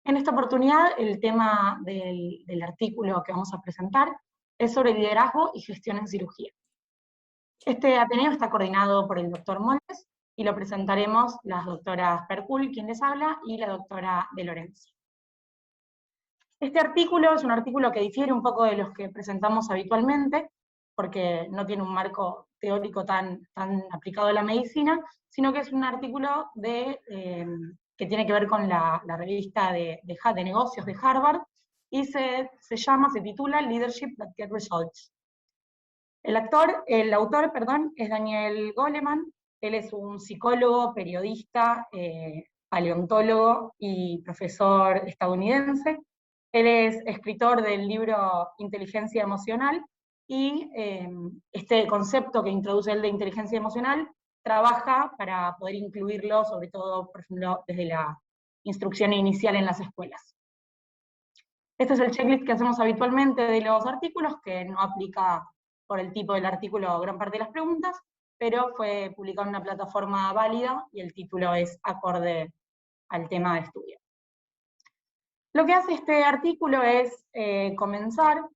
En esta oportunidad, el tema del artículo que vamos a presentar es sobre liderazgo y gestión en cirugía. Este ateneo está coordinado por el doctor Moldes y lo presentaremos las doctoras Percul, quien les habla, y la doctora De Lorenzo. Este artículo es un artículo que difiere un poco de los que presentamos habitualmente, porque no tiene un marco teórico tan aplicado a la medicina, sino que es un artículo que tiene que ver con la revista de negocios de Harvard, y se titula Leadership That Get Results. El autor, es Daniel Goleman. Él es un psicólogo, periodista, paleontólogo y profesor estadounidense. Él es escritor del libro Inteligencia Emocional, y este concepto que introduce él de inteligencia emocional trabaja para poder incluirlo, sobre todo, por ejemplo, desde la instrucción inicial en las escuelas. Este es el checklist que hacemos habitualmente de los artículos, que no aplica por el tipo del artículo gran parte de las preguntas, pero fue publicado en una plataforma válida y el título es acorde al tema de estudio. Lo que hace este artículo es comenzar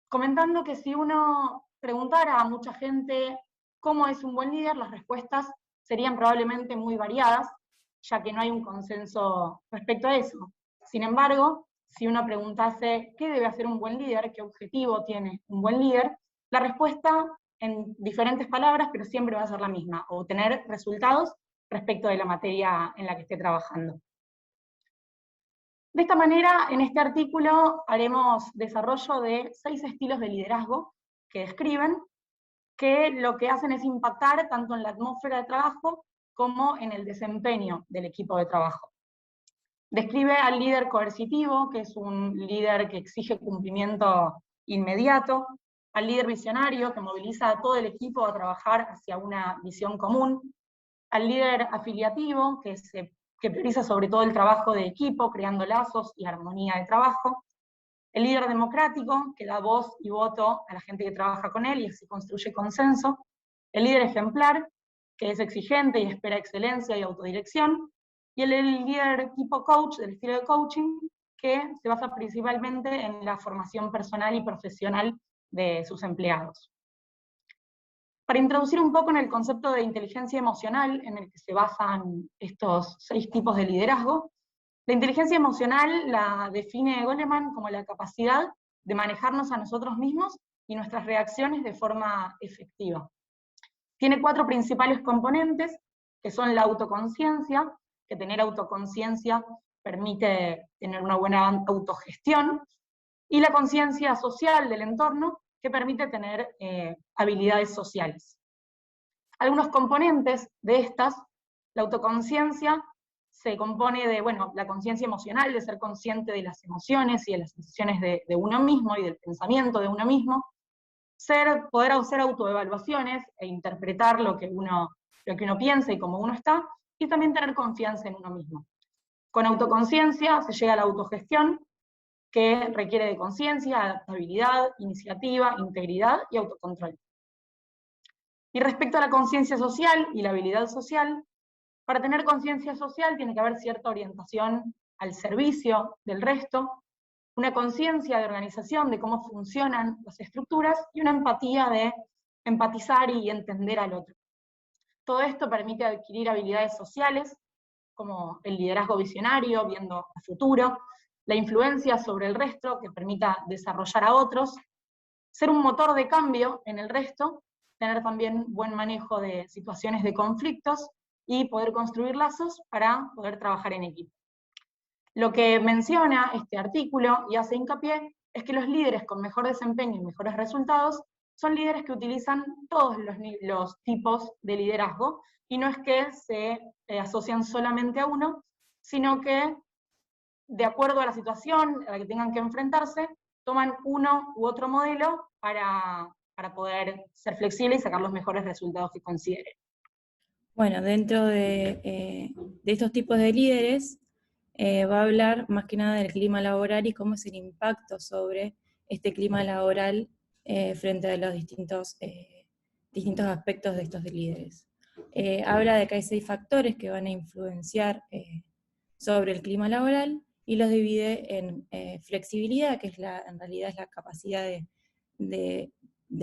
comentando que si uno preguntara a mucha gente cómo es un buen líder, las respuestas serían probablemente muy variadas, ya que no hay un consenso respecto a eso. Sin embargo, si uno preguntase qué debe hacer un buen líder, qué objetivo tiene un buen líder, la respuesta en diferentes palabras, pero siempre va a ser la misma: obtener resultados respecto de la materia en la que esté trabajando. De esta manera, en este artículo haremos desarrollo de 6 estilos de liderazgo que describen, que lo que hacen es impactar tanto en la atmósfera de trabajo como en el desempeño del equipo de trabajo. Describe al líder coercitivo, que es un líder que exige cumplimiento inmediato; al líder visionario, que moviliza a todo el equipo a trabajar hacia una visión común; al líder afiliativo, que prioriza sobre todo el trabajo de equipo, creando lazos y armonía de trabajo; el líder democrático, que da voz y voto a la gente que trabaja con él y así construye consenso; el líder ejemplar, que es exigente y espera excelencia y autodirección; y el líder tipo coach, del estilo de coaching, que se basa principalmente en la formación personal y profesional de sus empleados. Para introducir un poco en el concepto de inteligencia emocional, en el que se basan estos 6 tipos de liderazgo, la inteligencia emocional la define Goleman como la capacidad de manejarnos a nosotros mismos y nuestras reacciones de forma efectiva. Tiene 4 principales componentes, que son la autoconciencia, que tener autoconciencia permite tener una buena autogestión; y la conciencia social del entorno, que permite tener habilidades sociales. Algunos componentes de estas: la autoconciencia se compone de, la conciencia emocional, de ser consciente de las emociones y de las sensaciones de uno mismo y del pensamiento de uno mismo; poder hacer autoevaluaciones e interpretar lo que uno piensa y cómo uno está; y también tener confianza en uno mismo. Con autoconciencia se llega a la autogestión, que requiere de conciencia, adaptabilidad, iniciativa, integridad y autocontrol. Y respecto a la conciencia social y la habilidad social, para tener conciencia social tiene que haber cierta orientación al servicio del resto, una conciencia de organización de cómo funcionan las estructuras, y una empatía de empatizar y entender al otro. Todo esto permite adquirir habilidades sociales, como el liderazgo visionario, viendo a futuro; la influencia sobre el resto, que permita desarrollar a otros; ser un motor de cambio en el resto; tener también buen manejo de situaciones de conflictos, y poder construir lazos para poder trabajar en equipo. Lo que menciona este artículo y hace hincapié es que los líderes con mejor desempeño y mejores resultados son líderes que utilizan todos los tipos de liderazgo, y no es que se asocian solamente a uno, sino que, de acuerdo a la situación a la que tengan que enfrentarse, toman uno u otro modelo para poder ser flexibles y sacar los mejores resultados que consideren. Bueno, dentro de estos tipos de líderes, va a hablar más que nada del clima laboral y cómo es el impacto sobre este clima laboral frente a los distintos aspectos de estos líderes. Habla de que hay 6 factores que van a influenciar sobre el clima laboral, y los divide en flexibilidad, que es en realidad es la capacidad del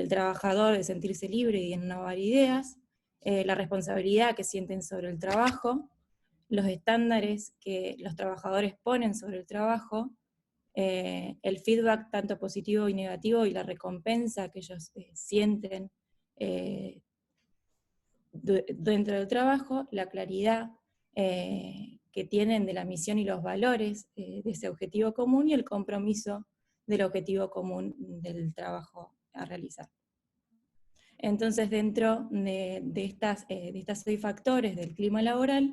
trabajador de sentirse libre y de innovar ideas, la responsabilidad que sienten sobre el trabajo, los estándares que los trabajadores ponen sobre el trabajo, el feedback tanto positivo y negativo y la recompensa que ellos sienten dentro del trabajo, la claridad que tienen de la misión y los valores de ese objetivo común y el compromiso del objetivo común del trabajo a realizar. Entonces, dentro de estos 6 factores del clima laboral,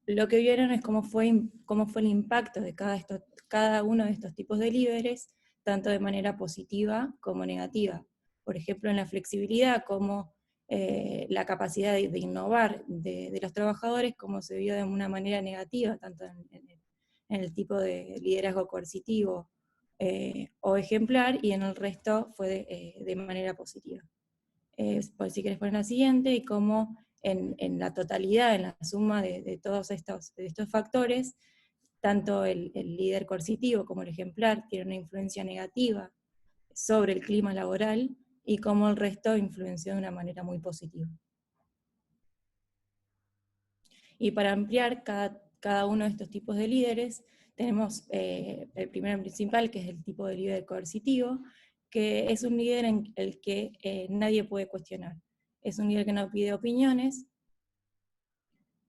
lo que vieron es cómo fue el impacto de cada uno de estos tipos de líderes, tanto de manera positiva como negativa. Por ejemplo, en la flexibilidad, cómo la capacidad de innovar de los trabajadores, cómo se vio de una manera negativa, tanto en el tipo de liderazgo coercitivo o ejemplar, y en el resto fue de manera positiva. Pues si querés poner la siguiente, y cómo en la totalidad, en la suma de todos estos factores, tanto el líder coercitivo como el ejemplar tienen una influencia negativa sobre el clima laboral, y cómo el resto influenció de una manera muy positiva. Y para ampliar cada uno de estos tipos de líderes, tenemos el primero principal, que es el tipo de líder coercitivo, que es un líder en el que nadie puede cuestionar. Es un líder que no pide opiniones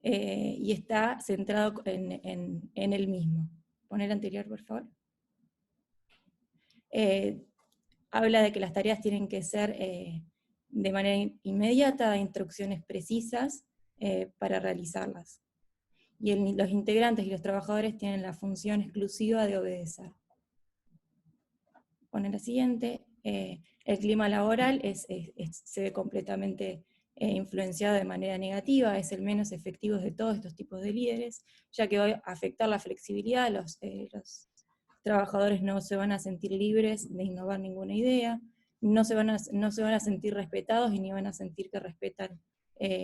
y está centrado en él mismo. Poner anterior, por favor. Habla de que las tareas tienen que ser de manera inmediata, instrucciones precisas para realizarlas. Y los integrantes y los trabajadores tienen la función exclusiva de obedecer. Poner la siguiente. El clima laboral se ve completamente influenciado de manera negativa, es el menos efectivo de todos estos tipos de líderes, ya que va a afectar la flexibilidad, los trabajadores no se van a sentir libres de innovar ninguna idea, no se van a sentir respetados y ni van a sentir que respetan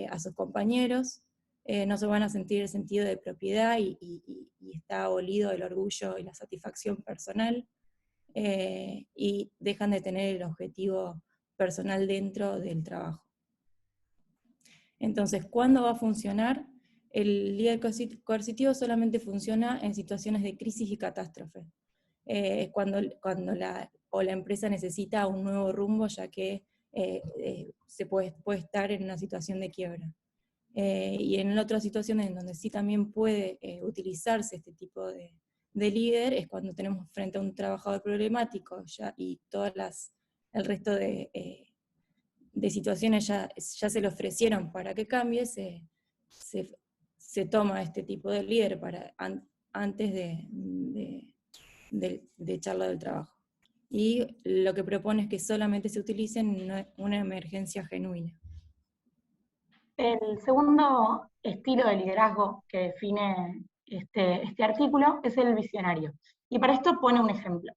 a sus compañeros, no se van a sentir el sentido de propiedad y está abolido el orgullo y la satisfacción personal, y dejan de tener el objetivo personal dentro del trabajo. Entonces, ¿cuándo va a funcionar? El líder coercitivo solamente funciona en situaciones de crisis y catástrofe. Cuando la empresa necesita un nuevo rumbo, ya que se puede estar en una situación de quiebra. Y en otras situaciones en donde sí también puede utilizarse este tipo de líder, es cuando tenemos frente a un trabajador problemático y el resto de situaciones ya se le ofrecieron para que cambie, se toma este tipo de líder antes de echarlo del trabajo. Y lo que propone es que solamente se utilice en una emergencia genuina. El segundo estilo de liderazgo que define este artículo es el visionario. Y para esto pone un ejemplo.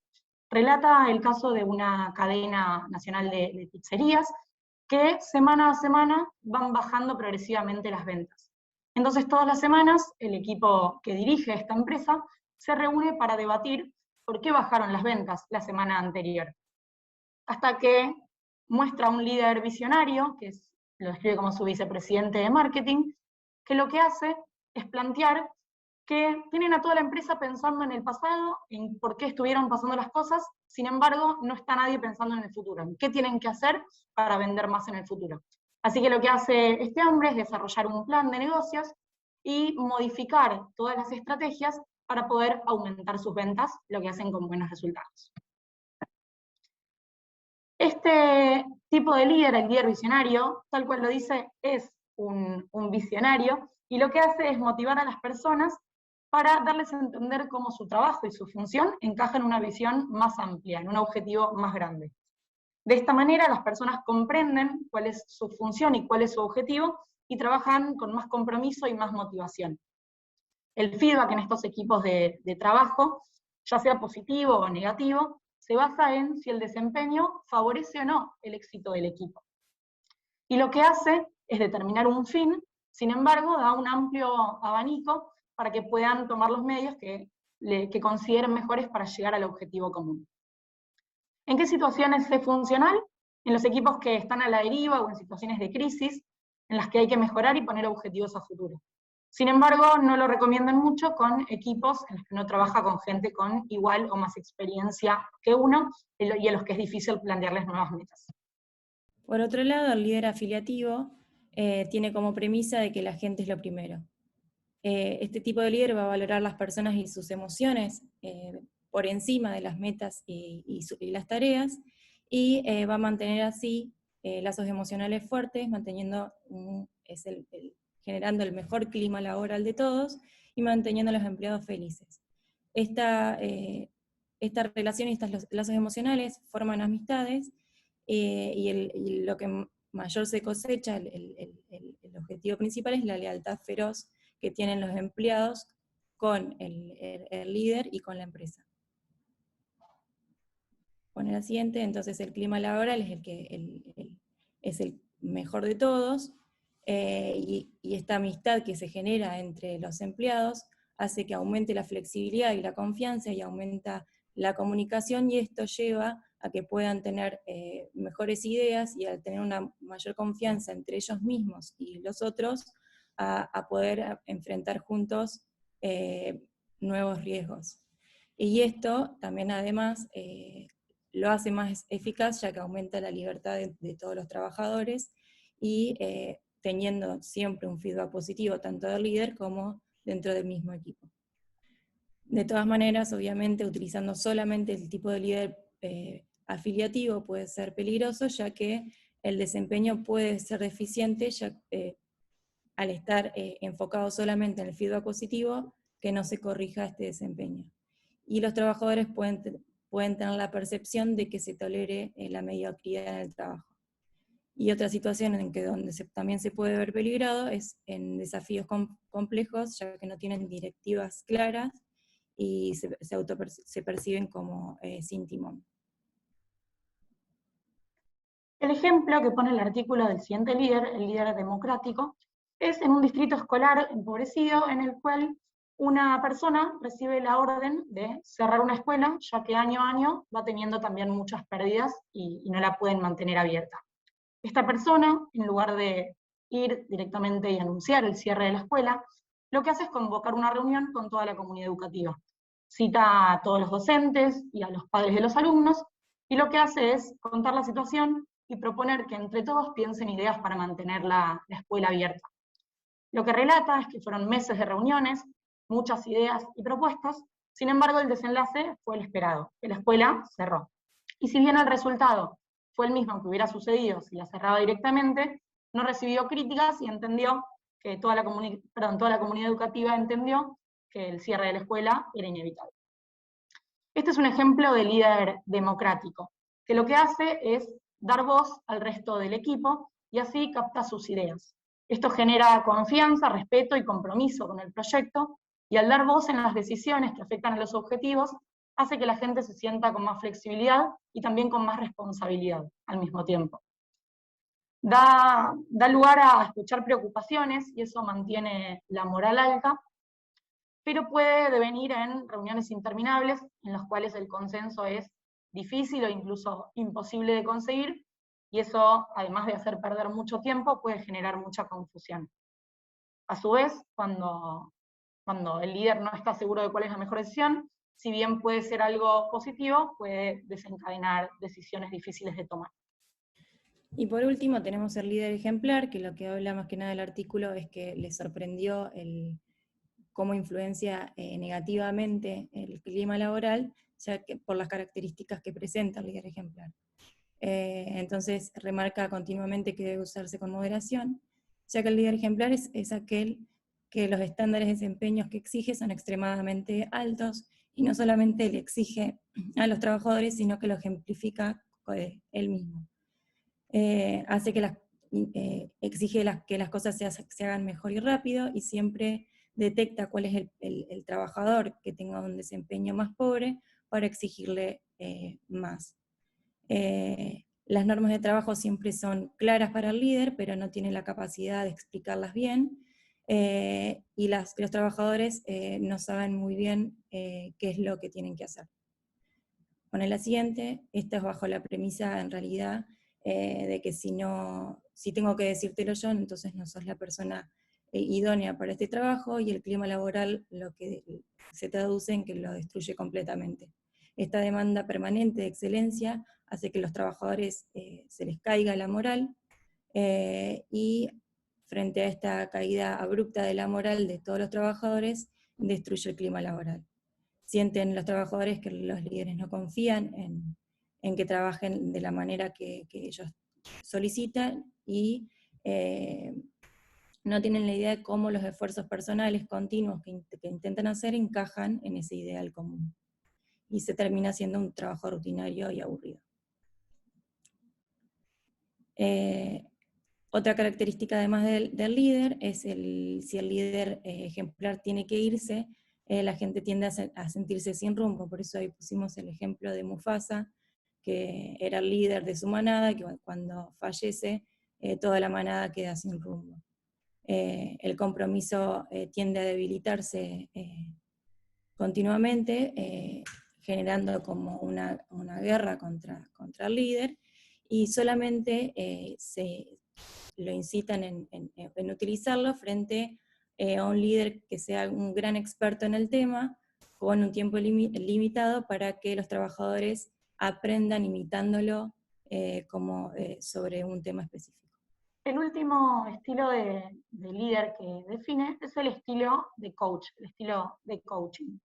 Relata el caso de una cadena nacional de pizzerías que semana a semana van bajando progresivamente las ventas. Entonces todas las semanas el equipo que dirige esta empresa se reúne para debatir por qué bajaron las ventas la semana anterior. Hasta que muestra un líder visionario, que lo describe como su vicepresidente de marketing, que lo que hace es plantear que tienen a toda la empresa pensando en el pasado, en por qué estuvieron pasando las cosas, sin embargo, no está nadie pensando en el futuro, en qué tienen que hacer para vender más en el futuro. Así que lo que hace este hombre es desarrollar un plan de negocios y modificar todas las estrategias para poder aumentar sus ventas, lo que hacen con buenos resultados. Este tipo de líder, el líder visionario, tal cual lo dice, es un visionario, y lo que hace es motivar a las personas para darles a entender cómo su trabajo y su función encajan en una visión más amplia, en un objetivo más grande. De esta manera las personas comprenden cuál es su función y cuál es su objetivo, y trabajan con más compromiso y más motivación. El feedback en estos equipos de trabajo, ya sea positivo o negativo, se basa en si el desempeño favorece o no el éxito del equipo. Y lo que hace es determinar un fin, sin embargo, da un amplio abanico para que puedan tomar los medios que consideren mejores para llegar al objetivo común. ¿En qué situaciones es funcional? En los equipos que están a la deriva o en situaciones de crisis, en las que hay que mejorar y poner objetivos a futuro. Sin embargo, no lo recomiendan mucho con equipos en los que no trabaja con gente con igual o más experiencia que uno, y a los que es difícil plantearles nuevas metas. Por otro lado, el líder afiliativo tiene como premisa de que la gente es lo primero. Este tipo de líder va a valorar las personas y sus emociones por encima de las metas y las tareas, y va a mantener así lazos emocionales fuertes, generando el mejor clima laboral de todos y manteniendo a los empleados felices. Esta relación y estos lazos emocionales forman amistades, y lo que mayor se cosecha, el objetivo principal, es la lealtad feroz que tienen los empleados con el líder y con la empresa. Pone la siguiente. Entonces el clima laboral es el mejor de todos, y esta amistad que se genera entre los empleados hace que aumente la flexibilidad y la confianza, y aumenta la comunicación, y esto lleva a que puedan tener mejores ideas, y al tener una mayor confianza entre ellos mismos y los otros, a poder enfrentar juntos nuevos riesgos. Y esto también, además, lo hace más eficaz, ya que aumenta la libertad de todos los trabajadores, y teniendo siempre un feedback positivo tanto del líder como dentro del mismo equipo. De todas maneras, obviamente, utilizando solamente el tipo de líder afiliativo puede ser peligroso, ya que el desempeño puede ser deficiente, al estar enfocado solamente en el feedback positivo, que no se corrija este desempeño. Y los trabajadores pueden tener la percepción de que se tolere la mediocridad en el trabajo. Y otra situación en que también se puede ver peligrado es en desafíos complejos, ya que no tienen directivas claras y se perciben como sin timón. El ejemplo que pone el artículo del siguiente líder, el líder democrático, es en un distrito escolar empobrecido en el cual una persona recibe la orden de cerrar una escuela, ya que año a año va teniendo también muchas pérdidas y no la pueden mantener abierta. Esta persona, en lugar de ir directamente y anunciar el cierre de la escuela, lo que hace es convocar una reunión con toda la comunidad educativa. Cita a todos los docentes y a los padres de los alumnos, y lo que hace es contar la situación y proponer que entre todos piensen ideas para mantener la escuela abierta. Lo que relata es que fueron meses de reuniones, muchas ideas y propuestas, sin embargo el desenlace fue el esperado, que la escuela cerró. Y si bien el resultado fue el mismo que hubiera sucedido si la cerraba directamente, no recibió críticas y entendió que toda la comunidad educativa entendió que el cierre de la escuela era inevitable. Este es un ejemplo de líder democrático, que lo que hace es dar voz al resto del equipo y así capta sus ideas. Esto genera confianza, respeto y compromiso con el proyecto, y al dar voz en las decisiones que afectan a los objetivos, hace que la gente se sienta con más flexibilidad y también con más responsabilidad al mismo tiempo. Da lugar a escuchar preocupaciones y eso mantiene la moral alta, pero puede devenir en reuniones interminables en las cuales el consenso es difícil o incluso imposible de conseguir, y eso, además de hacer perder mucho tiempo, puede generar mucha confusión. A su vez, cuando el líder no está seguro de cuál es la mejor decisión, si bien puede ser algo positivo, puede desencadenar decisiones difíciles de tomar. Y por último tenemos el líder ejemplar, que lo que habla más que nada del artículo es que le sorprendió cómo influencia negativamente el clima laboral, ya que por las características que presenta el líder ejemplar. Entonces remarca continuamente que debe usarse con moderación, ya que el líder ejemplar es aquel que los estándares de desempeños que exige son extremadamente altos, y no solamente le exige a los trabajadores, sino que lo ejemplifica él mismo. Hace que exige que las cosas se hagan mejor y rápido, y siempre detecta cuál es el trabajador que tenga un desempeño más pobre para exigirle más. Las normas de trabajo siempre son claras para el líder, pero no tiene la capacidad de explicarlas bien, y los trabajadores no saben muy bien qué es lo que tienen que hacer. Bueno, la siguiente, esta es bajo la premisa en realidad de que si tengo que decírtelo yo, entonces no sos la persona idónea para este trabajo, y el clima laboral lo que se traduce en que lo destruye completamente. Esta demanda permanente de excelencia hace que los trabajadores se les caiga la moral, y frente a esta caída abrupta de la moral de todos los trabajadores, destruye el clima laboral. Sienten los trabajadores que los líderes no confían en que trabajen de la manera que ellos solicitan, y no tienen la idea de cómo los esfuerzos personales continuos que intentan hacer encajan en ese ideal común. Y se termina siendo un trabajo rutinario y aburrido. Otra característica además del líder es si el líder ejemplar tiene que irse, la gente tiende a sentirse sin rumbo. Por eso ahí pusimos el ejemplo de Mufasa, que era el líder de su manada, que cuando fallece toda la manada queda sin rumbo. El compromiso tiende a debilitarse continuamente, generando como una guerra contra el líder, y solamente lo incitan en utilizarlo frente a un líder que sea un gran experto en el tema, con un tiempo limitado, para que los trabajadores aprendan imitándolo sobre un tema específico. El último estilo de líder que define es el estilo de coach, el estilo de coaching.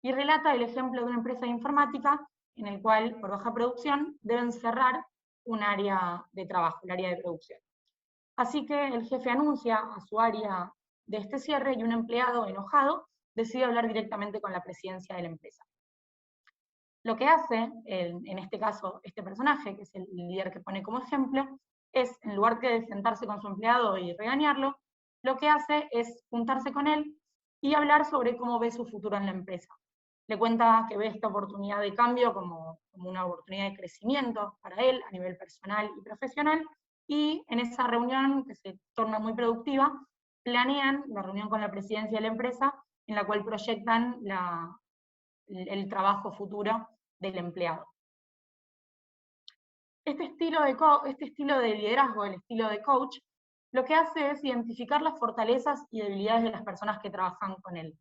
Y relata el ejemplo de una empresa de informática en el cual, por baja producción, deben cerrar un área de trabajo, el área de producción. Así que el jefe anuncia a su área de este cierre, y un empleado enojado decide hablar directamente con la presidencia de la empresa. Lo que hace, en este caso, este personaje, que es el líder que pone como ejemplo, es, en lugar de sentarse con su empleado y regañarlo, lo que hace es juntarse con él y hablar sobre cómo ve su futuro en la empresa. Le cuenta que ve esta oportunidad de cambio como una oportunidad de crecimiento para él a nivel personal y profesional, y en esa reunión, que se torna muy productiva, planean la reunión con la presidencia de la empresa, en la cual proyectan el trabajo futuro del empleado. Este estilo de liderazgo, el estilo de coach, lo que hace es identificar las fortalezas y debilidades de las personas que trabajan con él.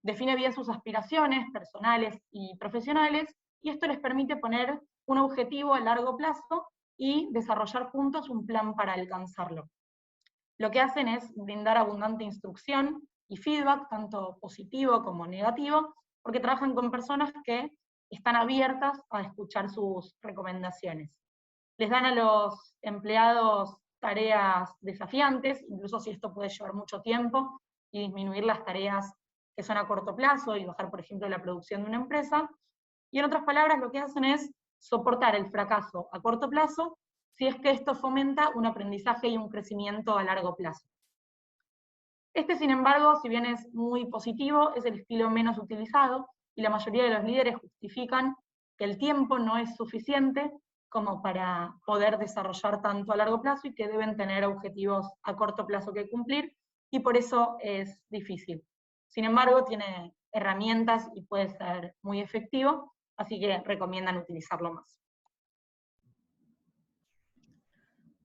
Define bien sus aspiraciones personales y profesionales, y esto les permite poner un objetivo a largo plazo y desarrollar juntos un plan para alcanzarlo. Lo que hacen es brindar abundante instrucción y feedback, tanto positivo como negativo, porque trabajan con personas que están abiertas a escuchar sus recomendaciones. Les dan a los empleados tareas desafiantes, incluso si esto puede llevar mucho tiempo, y disminuir las tareas que son a corto plazo y bajar, por ejemplo, la producción de una empresa. Y en otras palabras, lo que hacen es soportar el fracaso a corto plazo, si es que esto fomenta un aprendizaje y un crecimiento a largo plazo. Este, sin embargo, si bien es muy positivo, es el estilo menos utilizado, y la mayoría de los líderes justifican que el tiempo no es suficiente como para poder desarrollar tanto a largo plazo, y que deben tener objetivos a corto plazo que cumplir, y por eso es difícil. Sin embargo, tiene herramientas y puede ser muy efectivo, así que recomiendan utilizarlo más.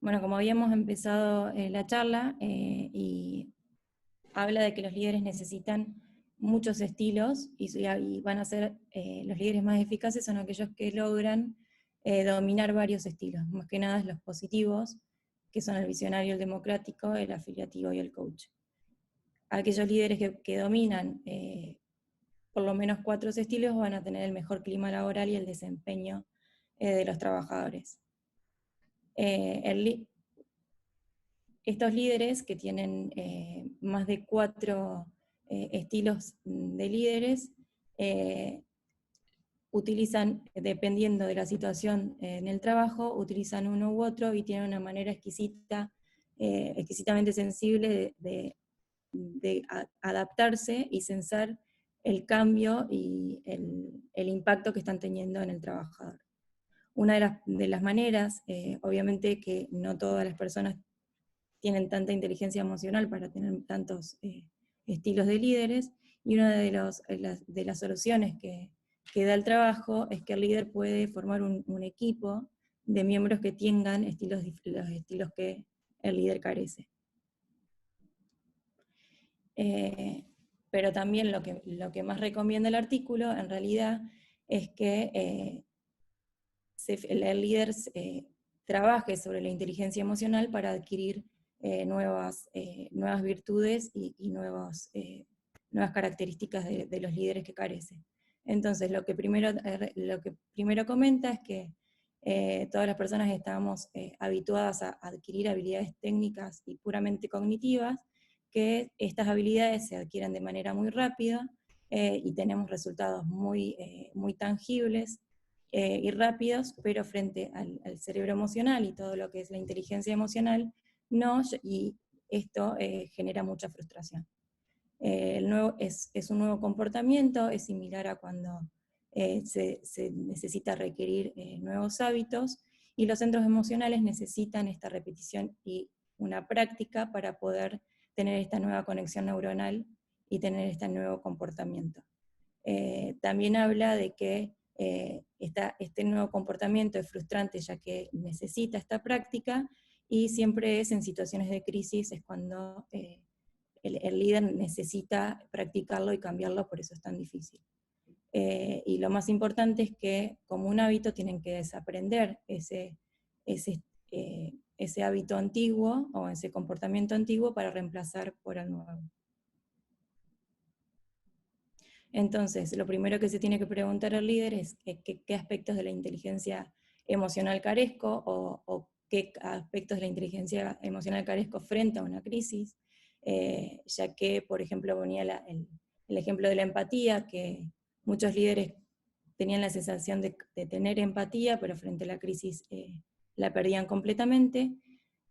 Bueno, como habíamos empezado la charla, y habla de que los líderes necesitan muchos estilos, y van a ser los líderes más eficaces son aquellos que logran dominar varios estilos, más que nada los positivos, que son el visionario, el democrático, el afiliativo y el coach. Aquellos líderes que dominan por lo menos 4 estilos van a tener el mejor clima laboral y el desempeño de los trabajadores. Estos líderes que tienen más de 4 estilos de líderes, utilizan, dependiendo de la situación en el trabajo, utilizan uno u otro, y tienen una manera exquisitamente sensible de adaptarse y censar el cambio y el impacto que están teniendo en el trabajador. Una de las maneras, obviamente que no todas las personas tienen tanta inteligencia emocional para tener tantos estilos de líderes, y una de las soluciones que da el trabajo es que el líder puede formar un equipo de miembros que tengan los estilos que el líder carece. Pero también lo que más recomienda el artículo, en realidad, es que el líder trabaje sobre la inteligencia emocional para adquirir nuevas virtudes y nuevas características de los líderes que carecen. Entonces, lo que primero comenta es que todas las personas estamos habituadas a adquirir habilidades técnicas y puramente cognitivas, que estas habilidades se adquieren de manera muy rápida y tenemos resultados muy tangibles y rápidos, pero frente al cerebro emocional y todo lo que es la inteligencia emocional, no, y esto genera mucha frustración. Es un nuevo comportamiento, es similar a cuando se necesita requerir nuevos hábitos, y los centros emocionales necesitan esta repetición y una práctica para poder tener esta nueva conexión neuronal y tener este nuevo comportamiento. También habla de que este nuevo comportamiento es frustrante, ya que necesita esta práctica, y siempre es en situaciones de crisis, es cuando el líder necesita practicarlo y cambiarlo, por eso es tan difícil. Y lo más importante es que, como un hábito, tienen que desaprender ese hábito antiguo o ese comportamiento antiguo para reemplazar por el nuevo. Entonces, lo primero que se tiene que preguntar al líder es qué aspectos de la inteligencia emocional carezco, o qué aspectos de la inteligencia emocional carezco frente a una crisis, ya que, por ejemplo, ponía el ejemplo de la empatía, que muchos líderes tenían la sensación de tener empatía, pero frente a la crisis la perdían completamente.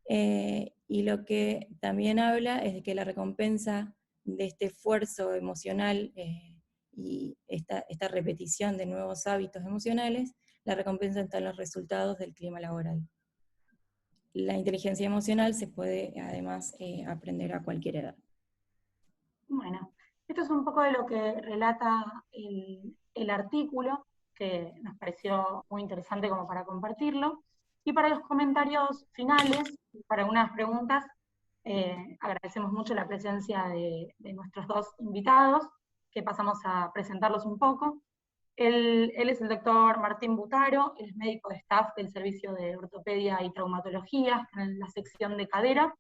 Y lo que también habla es de que la recompensa de este esfuerzo emocional y esta repetición de nuevos hábitos emocionales, la recompensa está en los resultados del clima laboral. La inteligencia emocional se puede además aprender a cualquier edad. Bueno, esto es un poco de lo que relata el artículo, que nos pareció muy interesante como para compartirlo. Y para los comentarios finales, para unas preguntas, agradecemos mucho la presencia de nuestros dos invitados, que pasamos a presentarlos un poco. Él es el doctor Martín Butaro, él es médico de staff del Servicio de Ortopedia y Traumatología en la sección de cadera,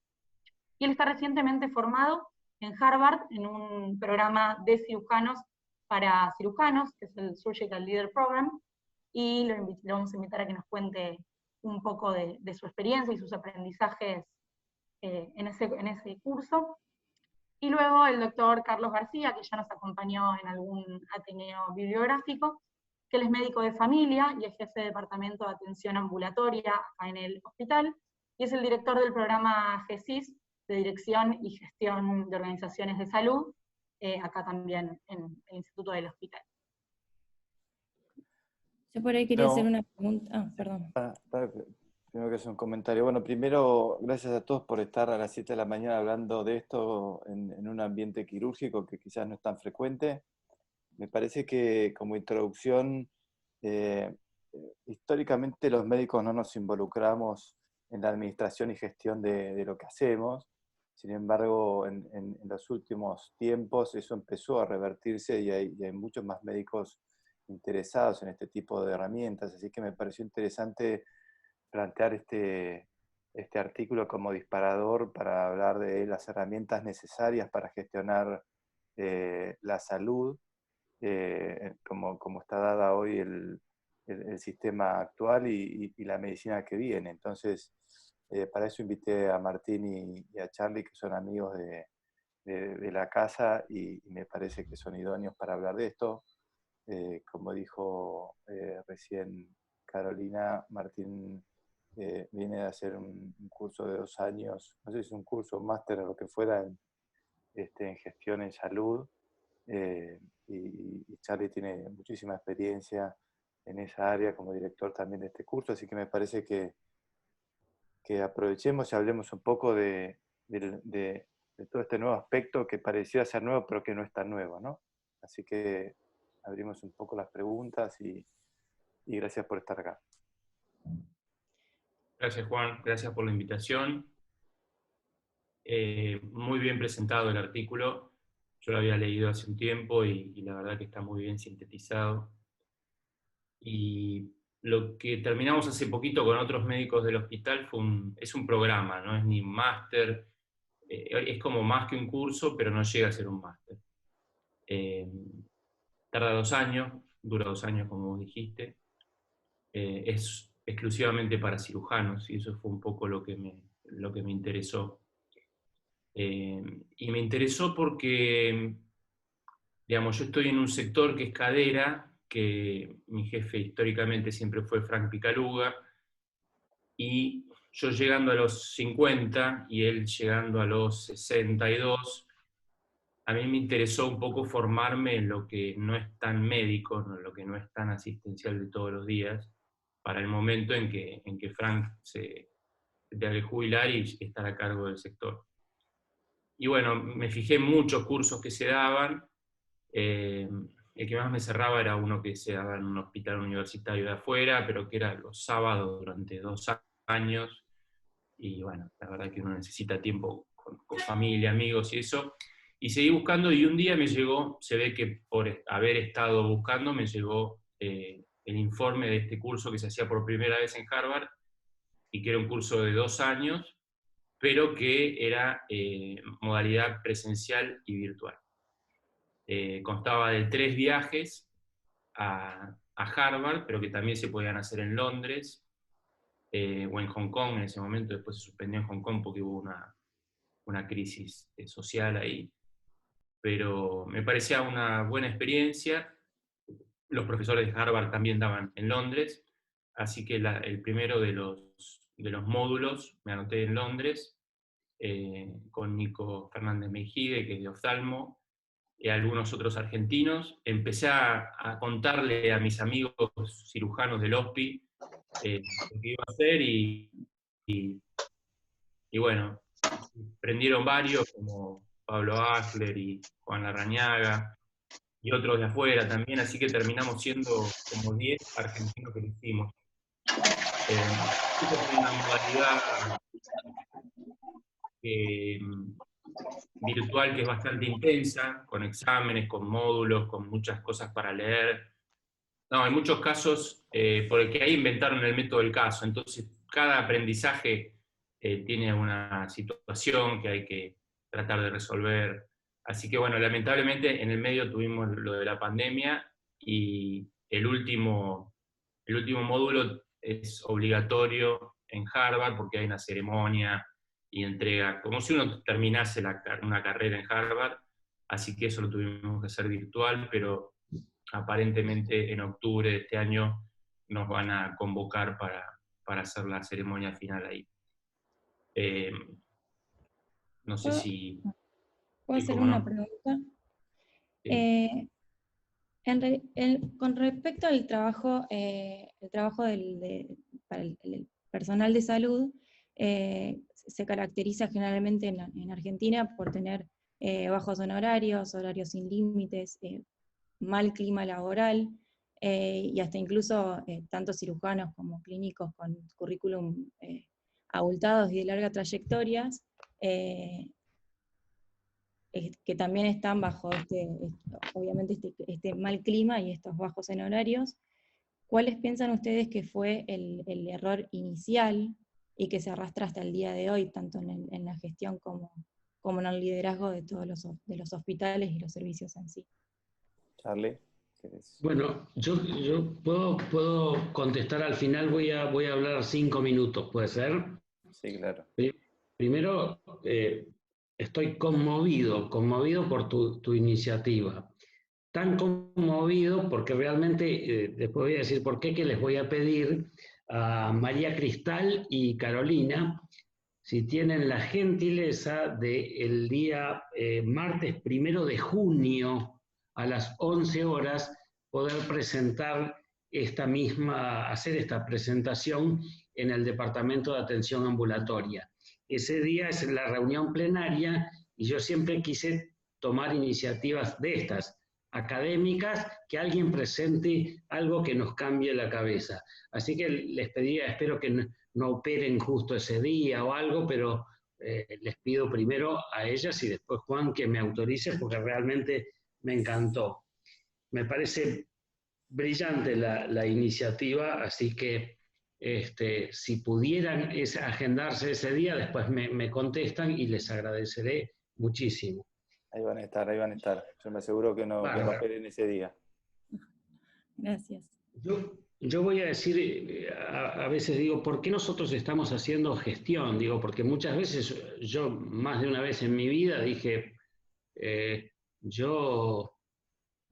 y él está recientemente formado en Harvard en un programa de cirujanos para cirujanos, que es el Surgical Leader Program, y lo vamos a invitar a que nos cuente un poco de su experiencia y sus aprendizajes en ese curso. Y luego el doctor Carlos García, que ya nos acompañó en algún Ateneo bibliográfico, que él es médico de familia y es jefe de departamento de atención ambulatoria acá en el hospital, y es el director del programa GESIS, de Dirección y Gestión de Organizaciones de Salud, acá también en el Instituto del Hospital. Yo por ahí quería hacer una pregunta. Perdón. Tengo que hacer un comentario. Bueno, primero, gracias a todos por estar a las 7 de la mañana hablando de esto en un ambiente quirúrgico que quizás no es tan frecuente. Me parece que, como introducción, históricamente los médicos no nos involucramos en la administración y gestión de lo que hacemos. Sin embargo, en los últimos tiempos eso empezó a revertirse y hay muchos más médicos interesados en este tipo de herramientas. Así que me pareció interesante plantear este artículo como disparador para hablar de las herramientas necesarias para gestionar la salud, como está dada hoy el sistema actual y la medicina que viene. Entonces, para eso invité a Martín y a Charlie, que son amigos de la casa, y me parece que son idóneos para hablar de esto. Como dijo recién Carolina, Martín viene de hacer un curso de 2 años, no sé si es un curso, un máster o lo que fuera, en gestión en salud, y Charlie tiene muchísima experiencia en esa área como director también de este curso, así que me parece que que aprovechemos y hablemos un poco de todo este nuevo aspecto que parecía ser nuevo, pero que no es tan nuevo, ¿no? Así que abrimos un poco las preguntas y gracias por estar acá. Gracias, Juan. Gracias por la invitación. Muy bien presentado el artículo. Yo lo había leído hace un tiempo y la verdad que está muy bien sintetizado. Y lo que terminamos hace poquito con otros médicos del hospital es un programa, no es ni un máster, es como más que un curso, pero no llega a ser un máster. Tarda 2 años, dura 2 años como vos dijiste, es exclusivamente para cirujanos y eso fue un poco lo que me interesó. Y me interesó porque, digamos, yo estoy en un sector que es cadera, que mi jefe históricamente siempre fue Frank Picaluga, y yo llegando a los 50 y él llegando a los 62, a mí me interesó un poco formarme en lo que no es tan médico, en lo que no es tan asistencial de todos los días, para el momento en que Frank se tenga que jubilar y estar a cargo del sector. Y bueno, me fijé en muchos cursos que se daban. El que más me cerraba era uno que se daba en un hospital universitario de afuera, pero que era los sábados durante 2 años. Y bueno, la verdad que uno necesita tiempo con familia, amigos y eso. Y seguí buscando y un día me llegó, se ve que por haber estado buscando, me llegó el informe de este curso que se hacía por primera vez en Harvard y que era un curso de 2 años, pero que era modalidad presencial y virtual. Constaba de 3 viajes a Harvard, pero que también se podían hacer en Londres o en Hong Kong en ese momento. Después se suspendió en Hong Kong porque hubo una crisis social ahí. Pero me parecía una buena experiencia. Los profesores de Harvard también daban en Londres, así que el primero de los módulos me anoté en Londres, con Nico Fernández Mejide, que es de oftalmo, y algunos otros argentinos. Empecé a contarle a mis amigos cirujanos del HOSPI lo que iba a hacer y bueno, prendieron varios como Pablo Asler y Juan Larrañaga y otros de afuera también, así que terminamos siendo como 10 argentinos que lo hicimos. Es una modalidad virtual que es bastante intensa, con exámenes, con módulos, con muchas cosas para leer. No, hay muchos casos, porque ahí inventaron el método del caso, entonces cada aprendizaje tiene una situación que hay que tratar de resolver. Así que bueno, lamentablemente en el medio tuvimos lo de la pandemia y el último módulo es obligatorio en Harvard porque hay una ceremonia y entrega, como si uno terminase una carrera en Harvard, así que eso lo tuvimos que hacer virtual, pero aparentemente en octubre de este año nos van a convocar para hacer la ceremonia final ahí. No sé si... ¿Puedo hacer una pregunta? Sí. Con respecto al trabajo, para el personal de salud, se caracteriza generalmente en Argentina por tener bajos honorarios, horarios sin límites, mal clima laboral, y hasta incluso tanto cirujanos como clínicos con currículum abultados y de largas trayectorias, que también están bajo obviamente este mal clima y estos bajos en horarios. ¿Cuáles piensan ustedes que fue el error inicial y que se arrastra hasta el día de hoy, tanto en la gestión como en el liderazgo de todos los hospitales y los servicios en sí? Charlie. Bueno, yo puedo contestar al final, voy a hablar 5 minutos, ¿puede ser? Sí, claro. Primero, estoy conmovido por tu iniciativa. Tan conmovido porque realmente, después voy a decir por qué, que les voy a pedir a María Cristal y Carolina si tienen la gentileza de el día martes 1 de junio a las 11 horas poder presentar hacer esta presentación en el Departamento de Atención Ambulatoria. Ese día es la reunión plenaria y yo siempre quise tomar iniciativas de estas, académicas, que alguien presente algo que nos cambie la cabeza. Así que les pediría, espero que no operen justo ese día o algo, pero les pido primero a ellas y después Juan que me autorice porque realmente me encantó. Me parece brillante la iniciativa, así que si pudieran agendarse ese día, después me contestan y les agradeceré muchísimo. Ahí van a estar, ahí van a estar. Yo me aseguro que no esperen ese día. Gracias. Yo voy a decir, a veces digo, ¿por qué nosotros estamos haciendo gestión? Digo, porque muchas veces, yo más de una vez en mi vida dije, yo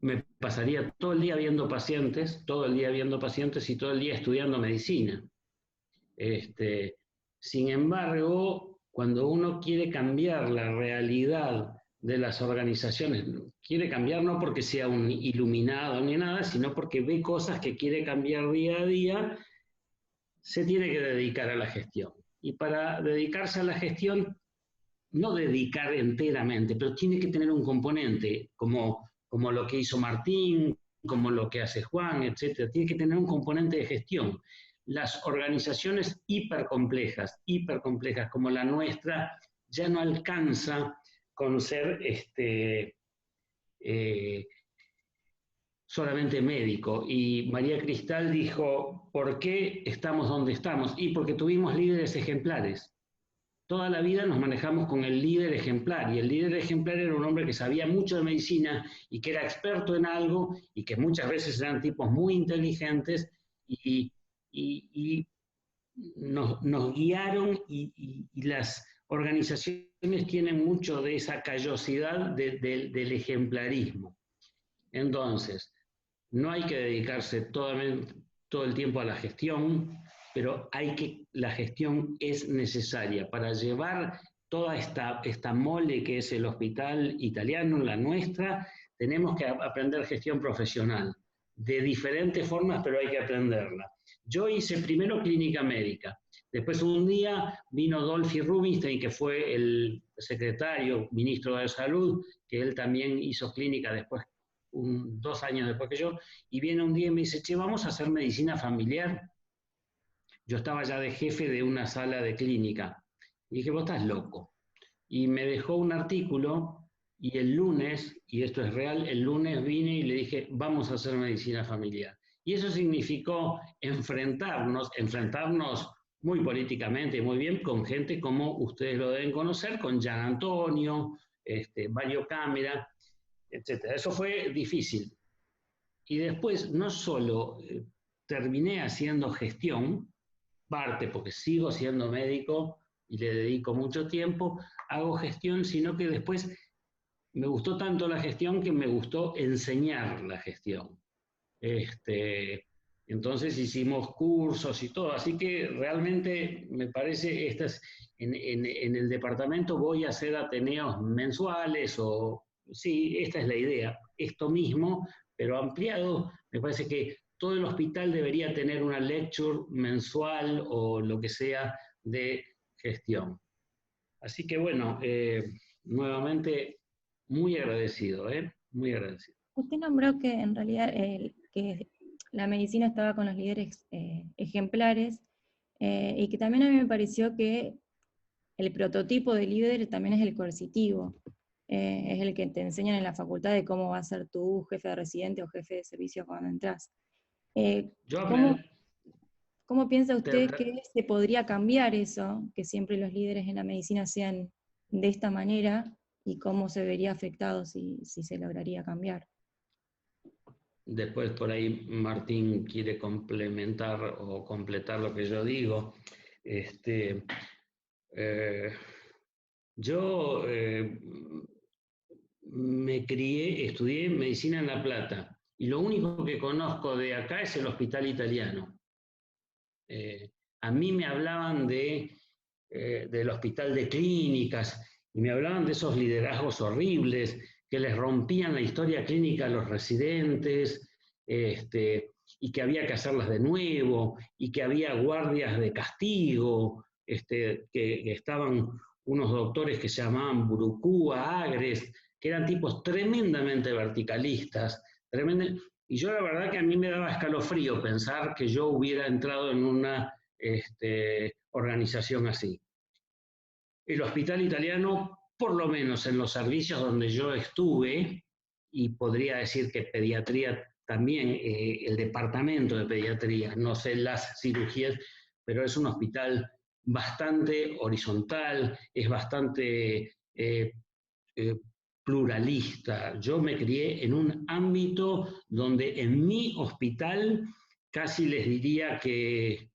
me pasaría todo el día viendo pacientes, todo el día viendo pacientes y todo el día estudiando medicina. Sin embargo, cuando uno quiere cambiar la realidad de las organizaciones, quiere cambiar no porque sea un iluminado ni nada, sino porque ve cosas que quiere cambiar día a día, se tiene que dedicar a la gestión. Y para dedicarse a la gestión, no dedicar enteramente, pero tiene que tener un componente, como lo que hizo Martín, como lo que hace Juan, etc. Tiene que tener un componente de gestión. Las organizaciones hipercomplejas como la nuestra, ya no alcanza con ser solamente médico. Y María Cristal dijo, ¿por qué estamos donde estamos? Y porque tuvimos líderes ejemplares. Toda la vida nos manejamos con el líder ejemplar, y el líder ejemplar era un hombre que sabía mucho de medicina y que era experto en algo, y que muchas veces eran tipos muy inteligentes, y nos guiaron, y las organizaciones tienen mucho de esa callosidad del ejemplarismo. Entonces, no hay que dedicarse todo el tiempo a la gestión, pero la gestión es necesaria para llevar toda esta mole que es el hospital italiano, la nuestra. Tenemos que aprender gestión profesional, de diferentes formas, pero hay que aprenderla. Yo hice primero clínica médica, después un día vino Dolphy Rubinstein, que fue el secretario, ministro de Salud, que él también hizo clínica después, 2 años después que yo, y viene un día y me dice, che, vamos a hacer medicina familiar. Yo estaba ya de jefe de una sala de clínica. Y dije, vos estás loco. Y me dejó un artículo, y el lunes, y esto es real, el lunes vine y le dije, vamos a hacer medicina familiar. Y eso significó enfrentarnos muy políticamente, muy bien, con gente como ustedes lo deben conocer, con Gian Antonio, Mario Cámara, etc. Eso fue difícil. Y después no solo terminé haciendo gestión, parte porque sigo siendo médico y le dedico mucho tiempo, hago gestión, sino que después me gustó tanto la gestión que me gustó enseñar la gestión. Entonces hicimos cursos y todo, así que realmente me parece, en el departamento voy a hacer ateneos mensuales, sí, esta es la idea, esto mismo, pero ampliado. Me parece que todo el hospital debería tener una lecture mensual o lo que sea de gestión. Así que bueno, nuevamente muy agradecido, muy agradecido. Usted nombró que en realidad que la medicina estaba con los líderes ejemplares, y que también a mí me pareció que el prototipo de líder también es el coercitivo. Es el que te enseñan en la facultad de cómo va a ser tu jefe de residente o jefe de servicio cuando entras. ¿Cómo piensa usted que se podría cambiar eso, que siempre los líderes en la medicina sean de esta manera, y cómo se vería afectado si se lograría cambiar? Después por ahí Martín quiere complementar o completar lo que yo digo. Yo estudié medicina en La Plata, y lo único que conozco de acá es el hospital italiano. A mí me hablaban del hospital de clínicas, y me hablaban de esos liderazgos horribles que les rompían la historia clínica a los residentes, y que había que hacerlas de nuevo, y que había guardias de castigo, que estaban unos doctores que se llamaban Burucúa, Agres, que eran tipos tremendamente verticalistas, y yo la verdad que a mí me daba escalofrío pensar que yo hubiera entrado en una organización así. El hospital italiano, por lo menos en los servicios donde yo estuve, y podría decir que pediatría también, el departamento de pediatría, no sé las cirugías, pero es un hospital bastante horizontal, es bastante pluralista. Yo me crié en un ámbito donde en mi hospital casi les diría que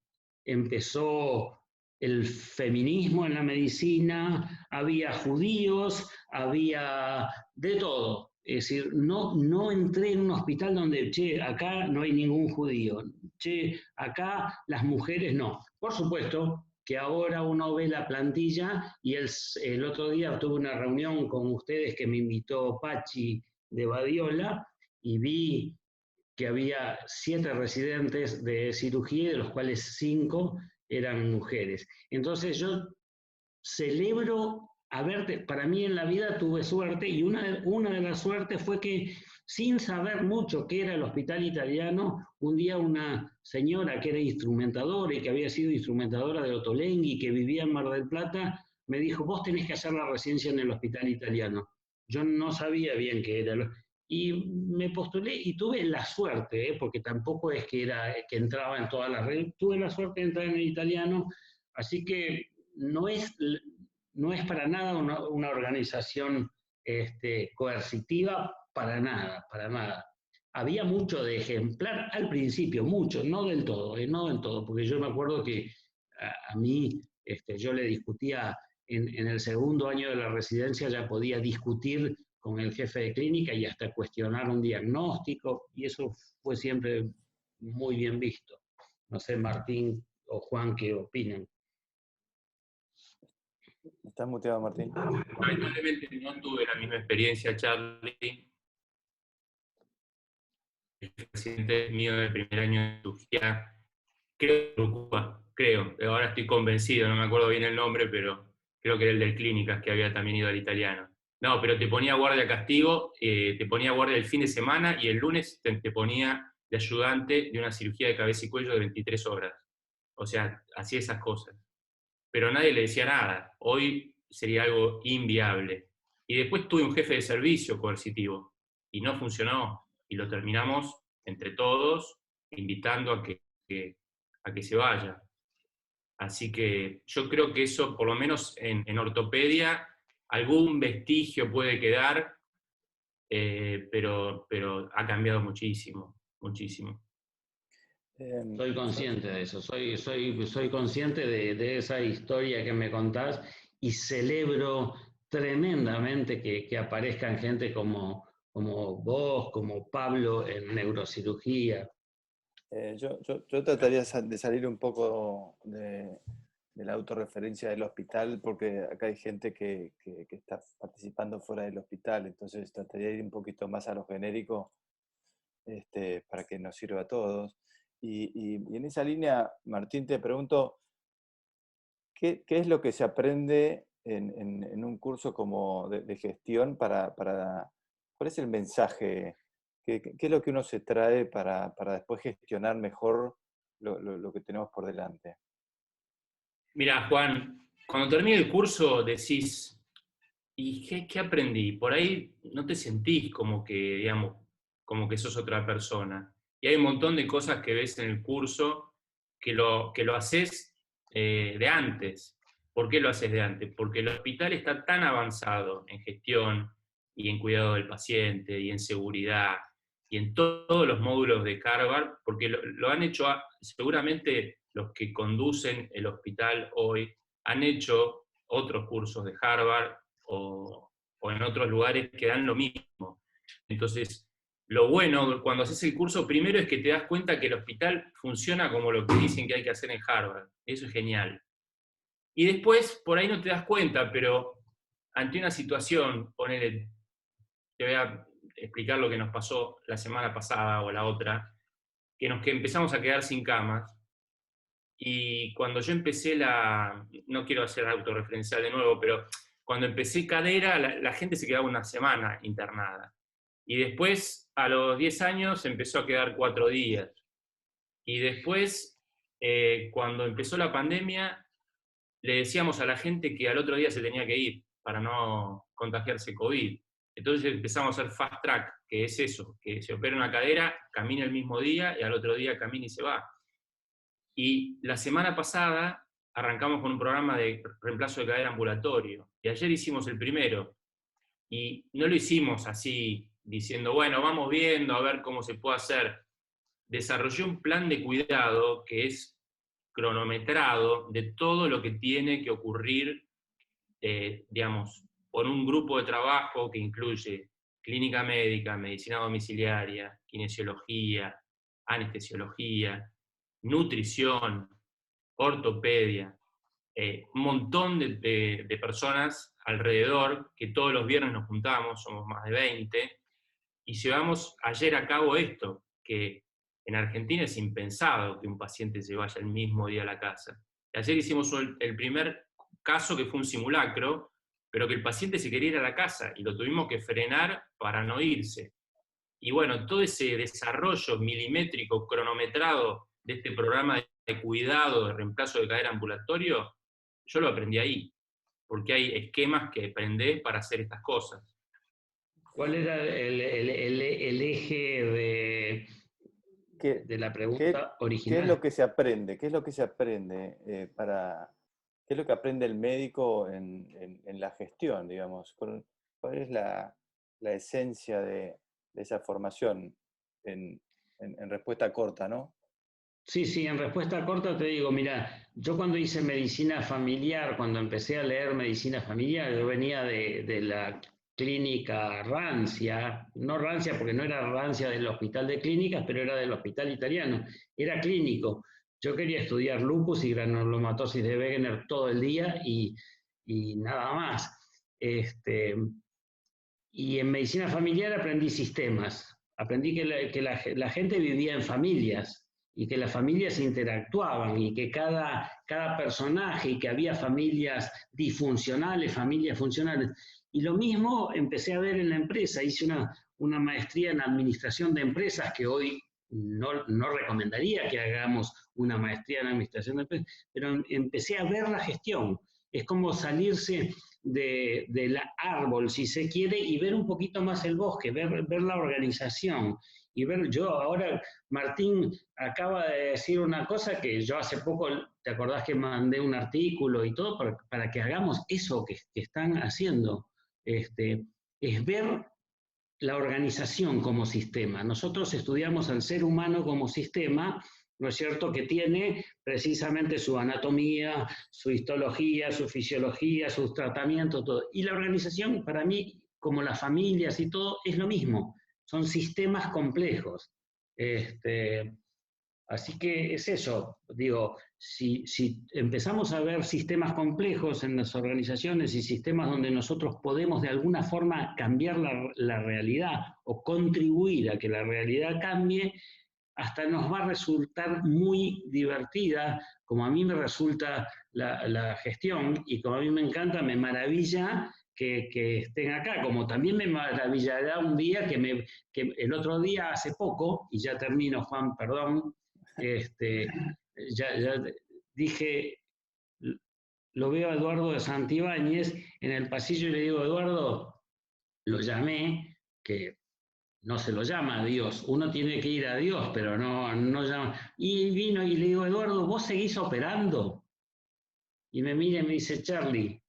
empezó el feminismo en la medicina, había judíos, había de todo. Es decir, no entré en un hospital donde, che, acá no hay ningún judío, che, acá las mujeres no. Por supuesto que ahora uno ve la plantilla y el otro día tuve una reunión con ustedes que me invitó Pachi de Badiola y vi que había 7 residentes de cirugía, de los cuales 5 eran mujeres. Entonces yo celebro para mí en la vida tuve suerte, y una de las suertes fue que sin saber mucho qué era el hospital italiano, un día una señora que era instrumentadora y que había sido instrumentadora de Ottolenghi, que vivía en Mar del Plata, me dijo, vos tenés que hacer la residencia en el hospital italiano. Yo no sabía bien qué era. Y me postulé y tuve la suerte, porque tampoco es que entraba en todas las redes, tuve la suerte de entrar en el italiano, así que no es para nada una organización coercitiva, para nada, para nada. Había mucho de ejemplar al principio, mucho, no del todo, porque yo me acuerdo que a mí, yo le discutía en el segundo año de la residencia, ya podía discutir con el jefe de clínica y hasta cuestionar un diagnóstico, y eso fue siempre muy bien visto. No sé, Martín o Juan, ¿qué opinan? ¿Estás muteado, Martín? Lamentablemente no tuve la misma experiencia, Charlie. El presidente mío del primer año de cirugía, creo, ahora estoy convencido, no me acuerdo bien el nombre, pero creo que era el del Clínicas, que había también ido al italiano. No, pero te ponía guardia castigo, te ponía guardia el fin de semana, y el lunes te ponía de ayudante de una cirugía de cabeza y cuello de 23 horas. O sea, hacía esas cosas. Pero nadie le decía nada. Hoy sería algo inviable. Y después tuve un jefe de servicio coercitivo, y no funcionó, y lo terminamos entre todos invitando a que se vaya. Así que yo creo que eso, por lo menos en ortopedia, algún vestigio puede quedar, pero ha cambiado muchísimo, muchísimo. Soy consciente de eso, soy consciente de esa historia que me contás, y celebro tremendamente que aparezcan gente como vos, como Pablo en neurocirugía. Yo trataría de salir un poco de la autorreferencia del hospital, porque acá hay gente que está participando fuera del hospital, entonces trataría de ir un poquito más a lo genérico, para que nos sirva a todos. Y en esa línea, Martín, te pregunto, ¿qué es lo que se aprende en un curso como de gestión ¿cuál es el mensaje? ¿Qué es lo que uno se trae para después gestionar mejor lo que tenemos por delante? Mira, Juan, cuando termine el curso decís, ¿y qué aprendí? Por ahí no te sentís como que, digamos, como que sos otra persona. Y hay un montón de cosas que ves en el curso que lo haces de antes. ¿Por qué lo haces de antes? Porque el hospital está tan avanzado en gestión y en cuidado del paciente y en seguridad y en todos los módulos de Harvard, porque lo han hecho, seguramente los que conducen el hospital hoy han hecho otros cursos de Harvard o en otros lugares que dan lo mismo. Entonces, lo bueno cuando haces el curso primero es que te das cuenta que el hospital funciona como lo que dicen que hay que hacer en Harvard. Eso es genial. Y después, por ahí no te das cuenta, pero ante una situación, ponele, explicar lo que nos pasó la semana pasada o la otra, que empezamos a quedar sin camas. Y cuando yo empecé no quiero hacer autorreferencial de nuevo, pero cuando empecé cadera, la gente se quedaba una semana internada. Y después, a los 10 años, empezó a quedar 4 días. Y después, cuando empezó la pandemia, le decíamos a la gente que al otro día se tenía que ir para no contagiarse COVID. Entonces empezamos a hacer fast track, que es eso, que se opera una cadera, camina el mismo día y al otro día camina y se va. Y la semana pasada arrancamos con un programa de reemplazo de cadera ambulatorio. Y ayer hicimos el primero. Y no lo hicimos así, diciendo, bueno, vamos viendo a ver cómo se puede hacer. Desarrollé un plan de cuidado que es cronometrado de todo lo que tiene que ocurrir, digamos, con un grupo de trabajo que incluye clínica médica, medicina domiciliaria, kinesiología, anestesiología, nutrición, ortopedia, un montón de personas alrededor que todos los viernes nos juntamos, somos más de 20, y llevamos ayer a cabo esto, que en Argentina es impensado que un paciente se vaya el mismo día a la casa. Ayer hicimos el primer caso que fue un simulacro, pero que el paciente se quería ir a la casa y lo tuvimos que frenar para no irse. Y bueno, todo ese desarrollo milimétrico, cronometrado de este programa de cuidado, de reemplazo de cadera ambulatorio, yo lo aprendí ahí, porque hay esquemas que aprendés para hacer estas cosas. ¿Cuál era el eje de la pregunta original? ¿Qué es lo que se aprende? ¿Qué es lo que se aprende qué es lo que aprende el médico en la gestión, digamos? ¿Cuál es la esencia de esa formación en respuesta corta, ¿no? Sí, en respuesta corta te digo, mira, yo cuando hice medicina familiar, cuando empecé a leer medicina familiar, yo venía de la clínica rancia, no rancia porque no era rancia del hospital de clínicas, pero era del hospital italiano, era clínico. Yo quería estudiar lupus y granulomatosis de Wegener todo el día y nada más. Y en medicina familiar aprendí sistemas, aprendí que la gente vivía en familias y que las familias interactuaban y que cada personaje, y que había familias disfuncionales, familias funcionales. Y lo mismo empecé a ver en la empresa, hice una maestría en administración de empresas que hoy no recomendaría que hagamos una maestría en administración de empresas, pero empecé a ver la gestión. Es como salirse del árbol, si se quiere, y ver un poquito más el bosque, ver la organización. Y yo ahora, Martín acaba de decir una cosa que yo hace poco, ¿te acordás que mandé un artículo y todo para que hagamos eso que están haciendo? Es ver la organización como sistema. Nosotros estudiamos al ser humano como sistema, ¿no es cierto?, que tiene precisamente su anatomía, su histología, su fisiología, sus tratamientos, todo. Y la organización, para mí, como las familias y todo, es lo mismo. Son sistemas complejos. Así que es eso, digo, si empezamos a ver sistemas complejos en las organizaciones y sistemas donde nosotros podemos de alguna forma cambiar la realidad o contribuir a que la realidad cambie, hasta nos va a resultar muy divertida, como a mí me resulta la gestión y como a mí me encanta, me maravilla que estén acá, como también me maravillará un día que el otro día, hace poco, y ya termino, Juan, perdón, ya dije, lo veo a Eduardo de Santibáñez en el pasillo y le digo, Eduardo, lo llamé, que no se lo llama a Dios, uno tiene que ir a Dios, pero no llama. Y vino y le digo, Eduardo, ¿vos seguís operando? Y me mira y me dice, Charlie,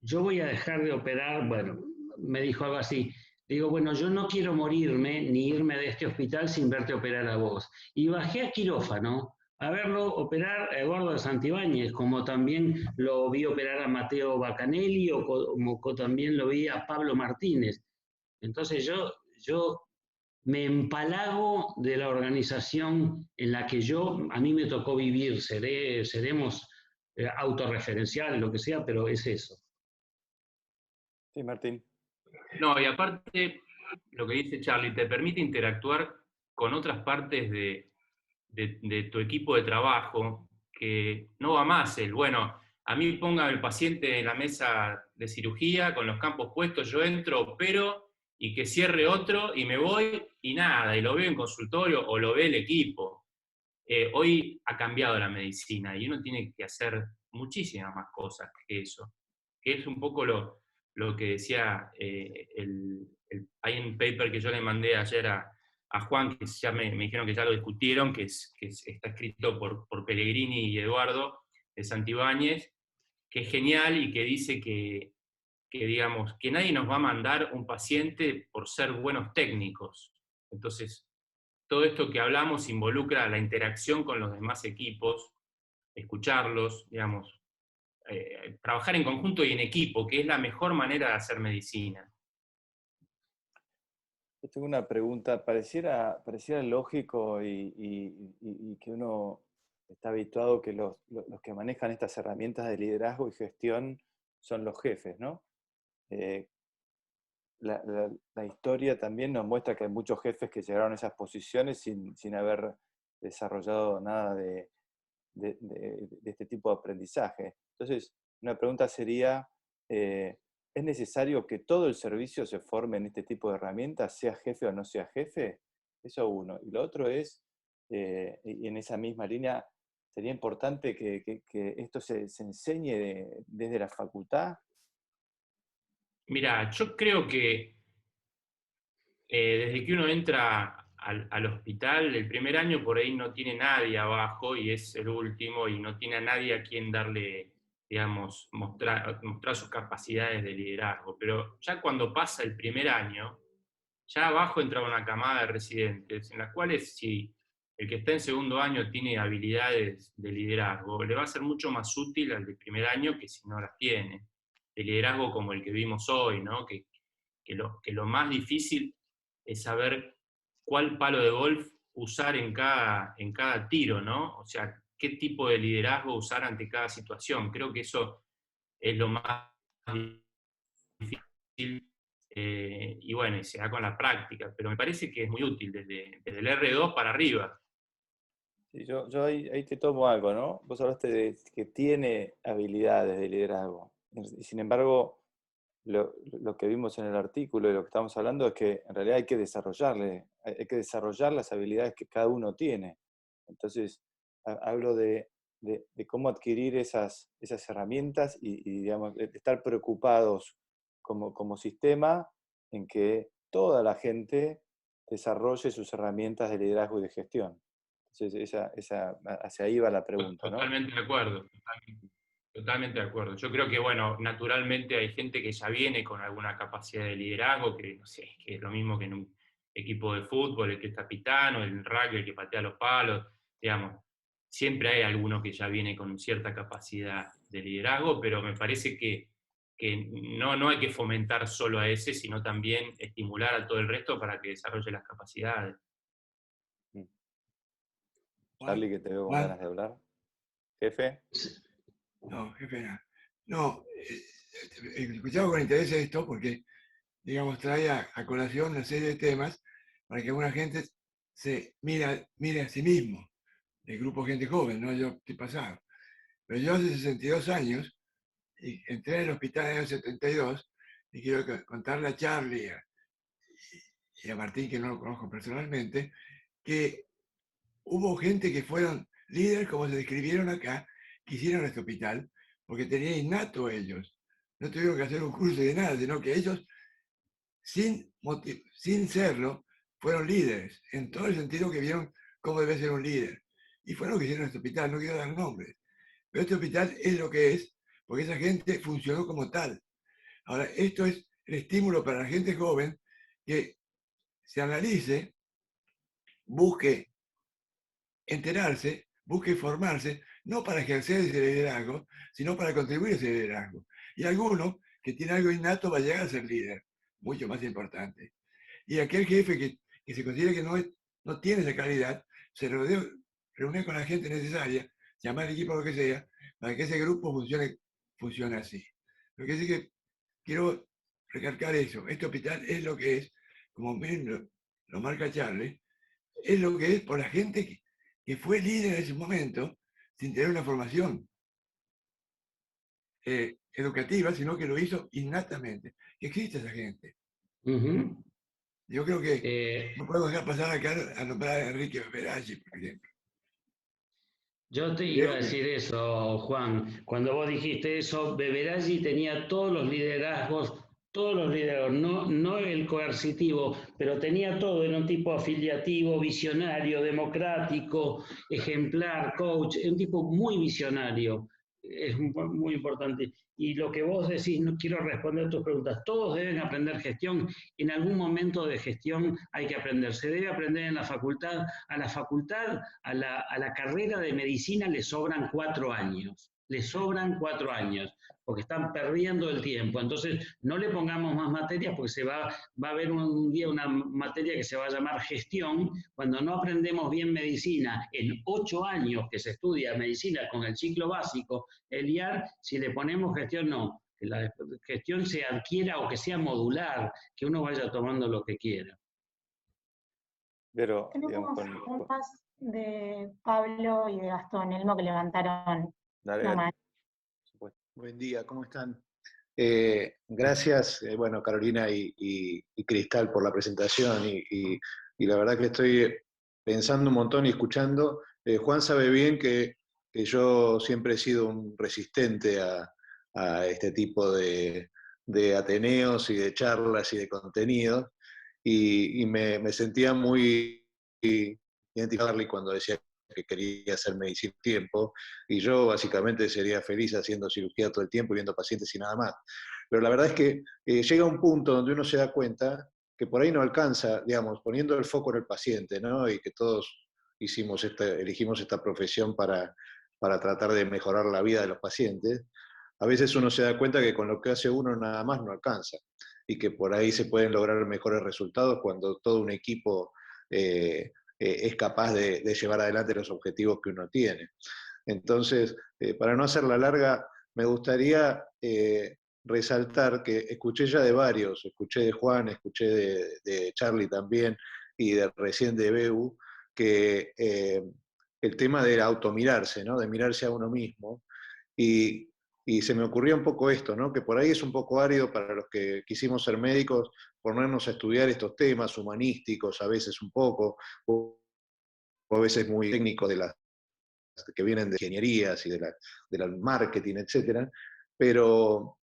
yo voy a dejar de operar, bueno, me dijo algo así. Digo, bueno, yo no quiero morirme ni irme de este hospital sin verte operar a vos. Y bajé a quirófano a verlo operar a Eduardo de Santibáñez, como también lo vi operar a Mateo Bacanelli o como también lo vi a Pablo Martínez. Entonces yo me empalago de la organización en la que a mí me tocó vivir. Seremos autorreferenciales, lo que sea, pero es eso. Sí, Martín. No, y aparte, lo que dice Charlie, te permite interactuar con otras partes de tu equipo de trabajo, que no va más bueno, a mí ponga el paciente en la mesa de cirugía con los campos puestos, yo entro, opero y que cierre otro y me voy y nada, y lo veo en consultorio o lo ve el equipo. Hoy ha cambiado la medicina y uno tiene que hacer muchísimas más cosas que eso, que es un poco lo que decía, hay un paper que yo le mandé ayer a Juan, que ya me dijeron que ya lo discutieron, que está escrito por Pellegrini y Eduardo de Santibáñez, que es genial y que dice digamos, que nadie nos va a mandar un paciente por ser buenos técnicos. Entonces, todo esto que hablamos involucra la interacción con los demás equipos, escucharlos, digamos, trabajar en conjunto y en equipo, que es la mejor manera de hacer medicina. Yo tengo una pregunta, pareciera lógico y que uno está habituado que los que manejan estas herramientas de liderazgo y gestión son los jefes, ¿no? La historia también nos muestra que hay muchos jefes que llegaron a esas posiciones sin haber desarrollado nada de este tipo de aprendizaje. Entonces, una pregunta sería, ¿es necesario que todo el servicio se forme en este tipo de herramientas, sea jefe o no sea jefe? Eso uno. Y lo otro es, y en esa misma línea, sería importante que esto se enseñe desde la facultad. Mira, yo creo que desde que uno entra al hospital, el primer año por ahí no tiene nadie abajo y es el último y no tiene a nadie a quien darle, digamos, mostrar sus capacidades de liderazgo. Pero ya cuando pasa el primer año, ya abajo entra una camada de residentes en las cuales si el que está en segundo año tiene habilidades de liderazgo, le va a ser mucho más útil al del primer año que si no las tiene. De liderazgo como el que vimos hoy, ¿no? Que lo más difícil es saber cuál palo de golf usar en cada tiro, ¿no? O sea, qué tipo de liderazgo usar ante cada situación. Creo que eso es lo más difícil y bueno, y se da con la práctica, pero me parece que es muy útil desde el R2 para arriba. Sí, yo ahí te tomo algo, ¿no? Vos hablaste de que tiene habilidades de liderazgo. Y sin embargo, lo que vimos en el artículo y lo que estamos hablando es que en realidad hay que hay que desarrollar las habilidades que cada uno tiene. Entonces, hablo de cómo adquirir esas herramientas y, digamos, de estar preocupados como sistema en que toda la gente desarrolle sus herramientas de liderazgo y de gestión. Entonces, hacia ahí va la pregunta, ¿no? Totalmente de acuerdo. Totalmente de acuerdo. Yo creo que, bueno, naturalmente hay gente que ya viene con alguna capacidad de liderazgo, que no sé, que es lo mismo que en un equipo de fútbol, el que es capitán, o en rugby, el que patea los palos, digamos. Siempre hay alguno que ya viene con cierta capacidad de liderazgo, pero me parece que no hay que fomentar solo a ese, sino también estimular a todo el resto para que desarrolle las capacidades. Charlie, que te veo con ganas de hablar. ¿Jefe? No, qué pena. No, escuchaba con interés esto porque, digamos, trae a colación una serie de temas para que alguna gente se mire a sí mismo, el grupo gente joven, no yo estoy pasado. Pero yo hace 62 años y entré en el hospital en el 72 y quiero contarle a Charlie y a Martín, que no lo conozco personalmente, que hubo gente que fueron líderes, como se describieron acá, que hicieron este hospital, porque tenían innato ellos. No tuvieron que hacer un curso de nada, sino que ellos, sin serlo, fueron líderes, en todo el sentido que vieron cómo debe ser un líder. Y fueron los que hicieron este hospital, no quiero dar nombres. Pero este hospital es lo que es, porque esa gente funcionó como tal. Ahora, esto es el estímulo para la gente joven que se analice, busque enterarse, busque formarse, no para ejercer ese liderazgo, sino para contribuir a ese liderazgo. Y alguno que tiene algo innato va a llegar a ser líder, mucho más importante. Y aquel jefe que se considera que no tiene esa calidad, se reúne con la gente necesaria, llamar al equipo lo que sea, para que ese grupo funcione así. Lo que sí que quiero recalcar eso. Este hospital es lo que es, como bien lo marca Charlie, es lo que es por la gente que fue líder en ese momento sin tener una formación educativa, sino que lo hizo innatamente. Que existe esa gente. Ujú. Yo creo que Eh, no podemos dejar pasar acá a nombrar a Enrique Veraggi, por ejemplo. Yo te iba a decir eso, Juan. Cuando vos dijiste eso, Beberaggi tenía todos los liderazgos, no el coercitivo, pero tenía todo, era un tipo afiliativo, visionario, democrático, ejemplar, coach, un tipo muy visionario. Es muy importante. Y lo que vos decís, no quiero responder tus preguntas. Todos deben aprender gestión. En algún momento de gestión hay que aprender. Se debe aprender en la facultad. A la facultad, a la carrera de medicina le sobran 4 años. Le sobran 4 años, porque están perdiendo el tiempo. Entonces, no le pongamos más materias porque va a haber un día una materia que se va a llamar gestión. Cuando no aprendemos bien medicina en 8 años que se estudia medicina con el ciclo básico, el IAR, si le ponemos gestión, no. Que la gestión se adquiera o que sea modular, que uno vaya tomando lo que quiera. Pero, digamos, Tenemos preguntas de Pablo y de Gastón Elmo que levantaron la mano. Buen día, ¿cómo están? Gracias, bueno, Carolina y Cristal por la presentación y la verdad que estoy pensando un montón y escuchando. Juan sabe bien que yo siempre he sido un resistente a este tipo de ateneos y de charlas y de contenidos y me sentía muy identificado cuando decía que quería hacer medicina un tiempo, y yo básicamente sería feliz haciendo cirugía todo el tiempo y viendo pacientes y nada más. Pero la verdad es que llega un punto donde uno se da cuenta que por ahí no alcanza, digamos, poniendo el foco en el paciente, ¿no? Y que todos elegimos esta profesión para tratar de mejorar la vida de los pacientes. A veces uno se da cuenta que con lo que hace uno nada más no alcanza y que por ahí se pueden lograr mejores resultados cuando todo un equipo es capaz de llevar adelante los objetivos que uno tiene. Entonces, para no hacerla larga, me gustaría resaltar que escuché ya de varios, escuché de Juan, escuché de Charlie también, y recién de Beu, que el tema de automirarse, ¿no? De mirarse a uno mismo, y se me ocurrió un poco esto, ¿no? Que por ahí es un poco árido para los que quisimos ser médicos, ponernos a estudiar estos temas humanísticos, a veces un poco, o a veces muy técnicos de las que vienen de ingenierías y del marketing, etc. Pero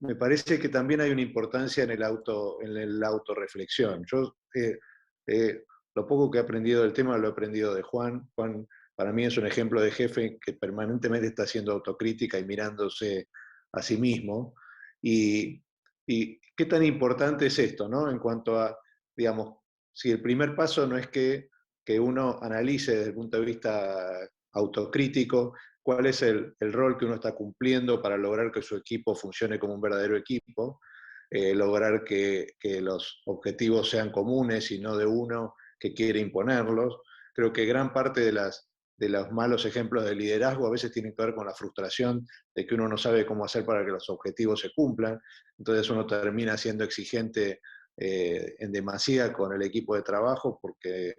me parece que también hay una importancia en la autorreflexión. Yo lo poco que he aprendido del tema lo he aprendido de Juan. Juan para mí es un ejemplo de jefe que permanentemente está haciendo autocrítica y mirándose a sí mismo. Y qué tan importante es esto, ¿no? En cuanto a, digamos, si el primer paso no es que uno analice desde el punto de vista autocrítico cuál es el rol que uno está cumpliendo para lograr que su equipo funcione como un verdadero equipo, lograr que los objetivos sean comunes y no de uno que quiere imponerlos. Creo que gran parte de los malos ejemplos de liderazgo a veces tienen que ver con la frustración de que uno no sabe cómo hacer para que los objetivos se cumplan, entonces uno termina siendo exigente en demasía con el equipo de trabajo porque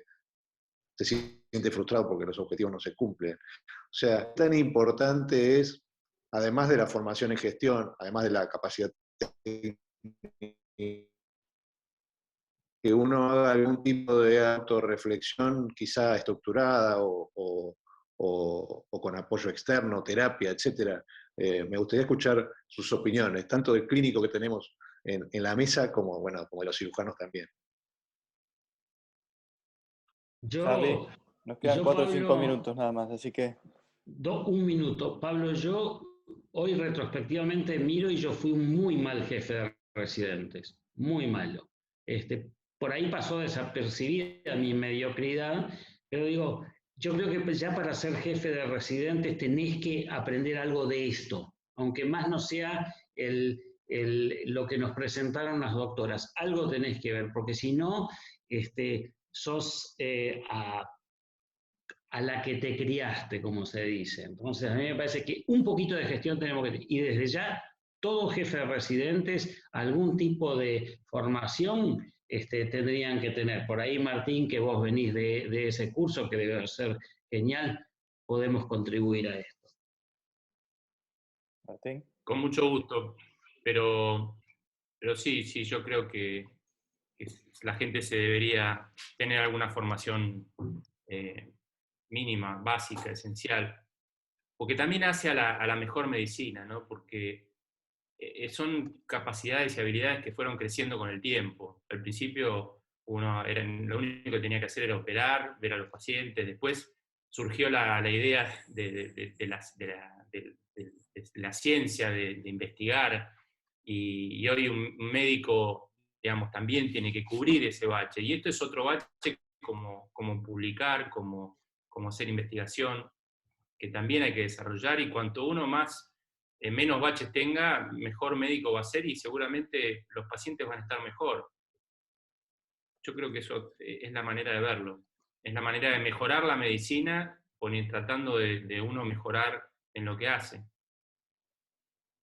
se siente frustrado porque los objetivos no se cumplen. O sea, tan importante es, además de la formación en gestión, además de la capacidad que uno haga algún tipo de autorreflexión, quizá estructurada o con apoyo externo, terapia, etc. Me gustaría escuchar sus opiniones, tanto del clínico que tenemos en la mesa como, bueno, como de los cirujanos también. Charlie, nos quedan 4 o 5 minutos nada más, así que... Un minuto. Pablo, yo hoy retrospectivamente miro y yo fui un muy mal jefe de residentes, muy malo. Por ahí pasó desapercibida mi mediocridad, pero digo, yo creo que ya para ser jefe de residentes tenés que aprender algo de esto, aunque más no sea lo que nos presentaron las doctoras, algo tenés que ver, porque si no, sos a la que te criaste, como se dice. Entonces, a mí me parece que un poquito de gestión tenemos que tener. Y desde ya, Todos jefes de residentes, algún tipo de formación tendrían que tener. Por ahí, Martín, que vos venís de ese curso, que debe ser genial, podemos contribuir a esto. Martín. Con mucho gusto, pero sí, yo creo que la gente se debería tener alguna formación mínima, básica, esencial, porque también hace a la mejor medicina, ¿no? Porque son capacidades y habilidades que fueron creciendo con el tiempo. Al principio lo único que tenía que hacer era operar, ver a los pacientes, después surgió la idea de la ciencia, de investigar, y hoy un médico, digamos, también tiene que cubrir ese bache, y esto es otro bache como publicar, como hacer investigación, que también hay que desarrollar, y cuanto uno menos baches tenga, mejor médico va a ser y seguramente los pacientes van a estar mejor. Yo creo que eso es la manera de verlo. Es la manera de mejorar la medicina tratando de uno mejorar en lo que hace.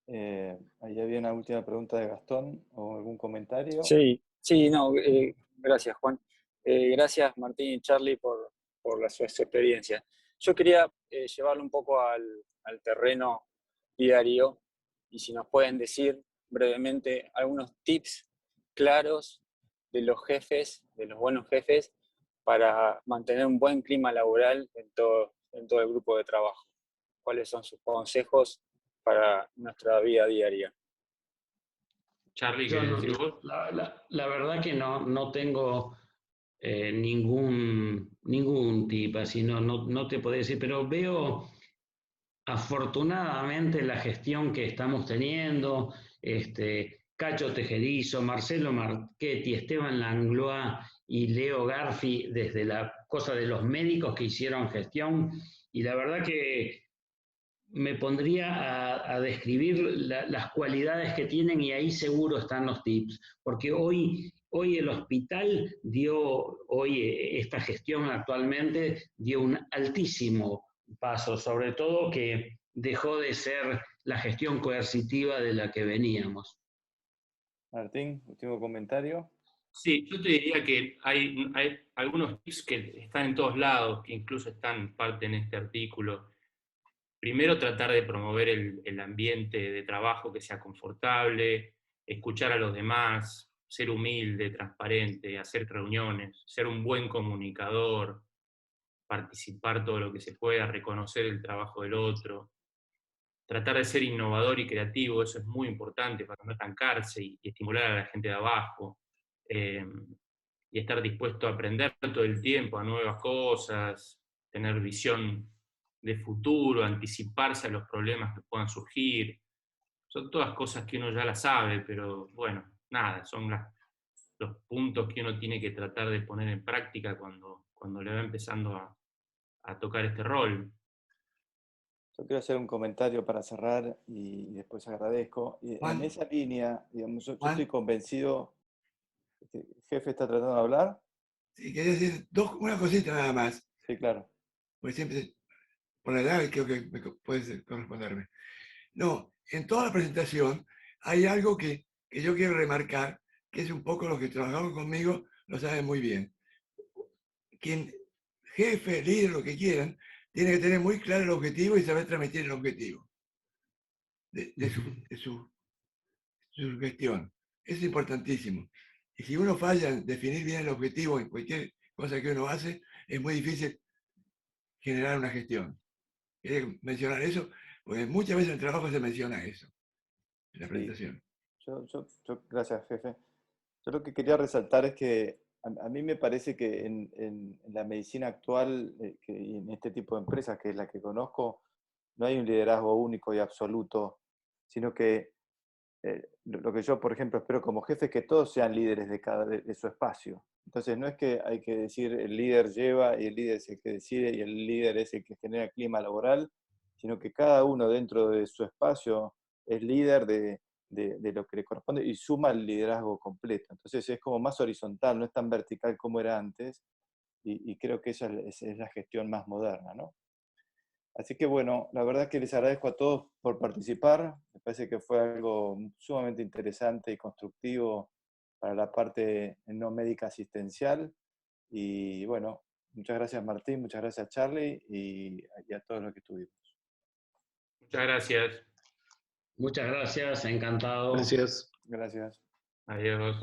Ahí había una última pregunta de Gastón, o algún comentario. Sí, no, gracias Juan. Gracias Martín y Charlie por su experiencia. Yo quería llevarlo un poco al terreno diario y si nos pueden decir brevemente algunos tips claros de los jefes, de los buenos jefes, para mantener un buen clima laboral en todo el grupo de trabajo. ¿Cuáles son sus consejos para nuestra vida diaria? Charlie, ¿querés decir vos? La verdad que no tengo ningún tip, así no te podría decir, pero veo afortunadamente la gestión que estamos teniendo, Cacho Tejerizo, Marcelo Marchetti, Esteban Langlois y Leo Garfi, desde la cosa de los médicos que hicieron gestión, y la verdad que me pondría a describir las cualidades que tienen y ahí seguro están los tips, porque hoy el hospital esta gestión actualmente dio un altísimo paso, sobre todo que dejó de ser la gestión coercitiva de la que veníamos. Martín, último comentario. Sí, yo te diría que hay algunos tips que están en todos lados, que incluso están parte en este artículo. Primero, tratar de promover el ambiente de trabajo que sea confortable, escuchar a los demás, ser humilde, transparente, hacer reuniones, ser un buen comunicador, participar todo lo que se pueda, reconocer el trabajo del otro, tratar de ser innovador y creativo, eso es muy importante para no estancarse y estimular a la gente de abajo, y estar dispuesto a aprender todo el tiempo a nuevas cosas, tener visión de futuro, anticiparse a los problemas que puedan surgir. Son todas cosas que uno ya las sabe, pero bueno, nada, son los puntos que uno tiene que tratar de poner en práctica cuando le va empezando a tocar este rol. Yo quiero hacer un comentario para cerrar y después agradezco. En esa línea, digamos, yo estoy convencido. ¿El jefe está tratando de hablar? Sí, quería decir una cosita nada más. Sí, claro. Pues siempre, por la edad, creo que puedes corresponderme. No, en toda la presentación hay algo que yo quiero remarcar, que es un poco los que trabajaron conmigo, lo saben muy bien. Quien, jefe, líder, lo que quieran, tiene que tener muy claro el objetivo y saber transmitir el objetivo de su gestión. Eso es importantísimo. Y si uno falla en definir bien el objetivo en cualquier cosa que uno hace, es muy difícil generar una gestión. Quería mencionar eso, porque muchas veces en el trabajo se menciona eso, en la presentación. Gracias, jefe. Yo lo que quería resaltar es que a mí me parece que en la medicina actual y en este tipo de empresas, que es la que conozco, no hay un liderazgo único y absoluto, sino que lo que yo, por ejemplo, espero como jefe es que todos sean líderes de su espacio. Entonces, no es que hay que decir el líder lleva y el líder es el que decide y el líder es el que genera clima laboral, sino que cada uno dentro de su espacio es líder de lo que le corresponde y suma el liderazgo completo. Entonces, es como más horizontal, no es tan vertical como era antes, y creo que esa es la gestión más moderna, ¿no? Así que bueno, la verdad que les agradezco a todos por participar. Me parece que fue algo sumamente interesante y constructivo para la parte no médica asistencial. Y bueno, muchas gracias Martín, muchas gracias Charlie y a todos los que estuvimos. Muchas gracias. Muchas gracias, encantado. Gracias. Gracias. Adiós.